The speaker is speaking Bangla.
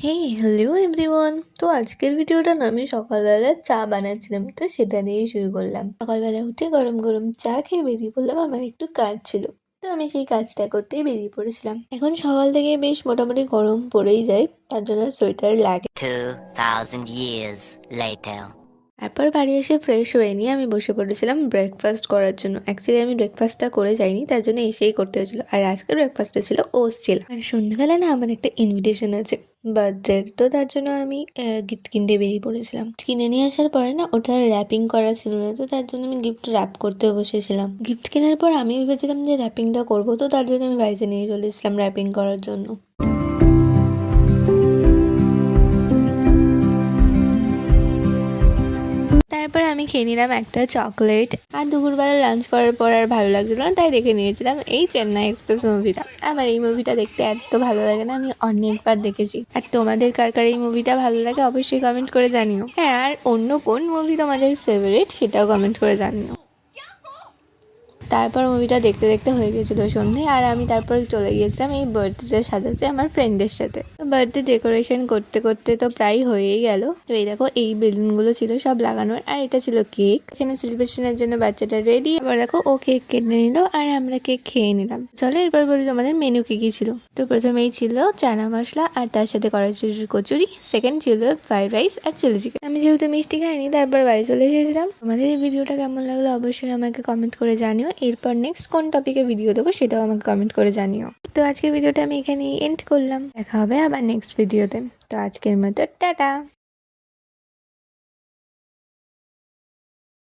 Hello everyone. তো আজকের ভিডিওটা না আমি সকালবেলা চা বানাচ্ছিলাম, তো সেটা দিয়েই শুরু করলাম। সকালবেলা উঠে গরম গরম চা খেয়ে বেরিয়ে পড়লাম, আমার একটু কাজ ছিল, তো আমি সেই কাজটা করতেই বেরিয়ে পড়েছিলাম। এখন সকাল থেকে বেশ মোটামুটি গরম পড়েই যায়, তার জন্য সোয়েটার লাগে। 2000 years later. তারপর বাড়ি এসে ফ্রেশ হয়ে নিয়ে আমি বসে পড়েছিলাম ব্রেকফাস্ট করার জন্য। অ্যাকচুয়ালি আমি ব্রেকফাস্টটা করে যাইনি, তার জন্য এসেই করতে হয়েছিল। আর আজকের ব্রেকফাস্টটা ছিল ওটস ছিল। আর সন্ধ্যেবেলা না আমার একটা ইনভিটেশন আছে বার্থডের, তো তার জন্য আমি গিফট কিনতে বেরিয়ে পড়েছিলাম। কিনে নিয়ে আসার পরে না ওটা র্যাপিং করা ছিল না, তো তার জন্য আমি গিফট র্যাপ করতে বসেছিলাম। গিফট কেনার পর আমি ভেবেছিলাম যে র্যাপিংটা করবো, তো তার জন্য আমি বাড়িতে নিয়ে চলে এসেছিলাম র্যাপিং করার জন্য। তারপর আমি খেয়ে নিলাম একটা চকলেট। আর দুপুরবেলা লাঞ্চ করার পর আর ভালো লাগছিল না, তাই দেখে নিয়েছিলাম এই চেন্নাই এক্সপ্রেস মুভিটা। আমার এই মুভিটা দেখতে এত ভালো লাগে না, আমি অনেকবার দেখেছি। আর তোমাদের কার কার এই মুভিটা ভালো লাগে অবশ্যই কমেন্ট করে জানিও। হ্যাঁ, আর অন্য কোন মুভি তোমাদের ফেভারিট সেটাও কমেন্ট করে জানিও। তারপর মুভিটা দেখতে দেখতে হয়ে গেছিলো সন্ধে, আর আমি তারপর চলে গিয়েছিলাম এই বার্থডেটা সাজাতে আমার ফ্রেন্ডদের সাথে। তো বার্থডে ডেকোরেশন করতে করতে তো প্রায় হয়েই গেল। তো এই দেখো এই বেলুনগুলো ছিল সব লাগানোর, আর এটা ছিল কেক। এখানে সেলিব্রেশনের জন্য বাচ্চাটা রেডি। এবার দেখো ও কেক কেটে নিল আর আমরা কেক খেয়ে নিলাম। চলো এরপর বলি তোমাদের মেনু কি কি ছিল। তো প্রথমেই ছিল চানা মশলা আর তার সাথে কড়াইশুঁটির কচুরি। সেকেন্ড ছিল ফ্রাইড রাইস আর চিলি চিকেন। আমি যেহেতু মিষ্টি খাইনি তারপর বাড়ি চলে এসেছিলাম। তোমাদের এই ভিডিওটা কেমন লাগলো অবশ্যই আমাকে কমেন্ট করে জানিও। এরপর নেক্সট কোন টপিকে ভিডিও দেবো সেটাও আমাকে কমেন্ট করে জানিও। তো আজকের ভিডিওটা আমি এখানেই এন্ড করলাম, দেখা হবে আবার নেক্সট ভিডিওতে। তো আজকের মতো টাটা।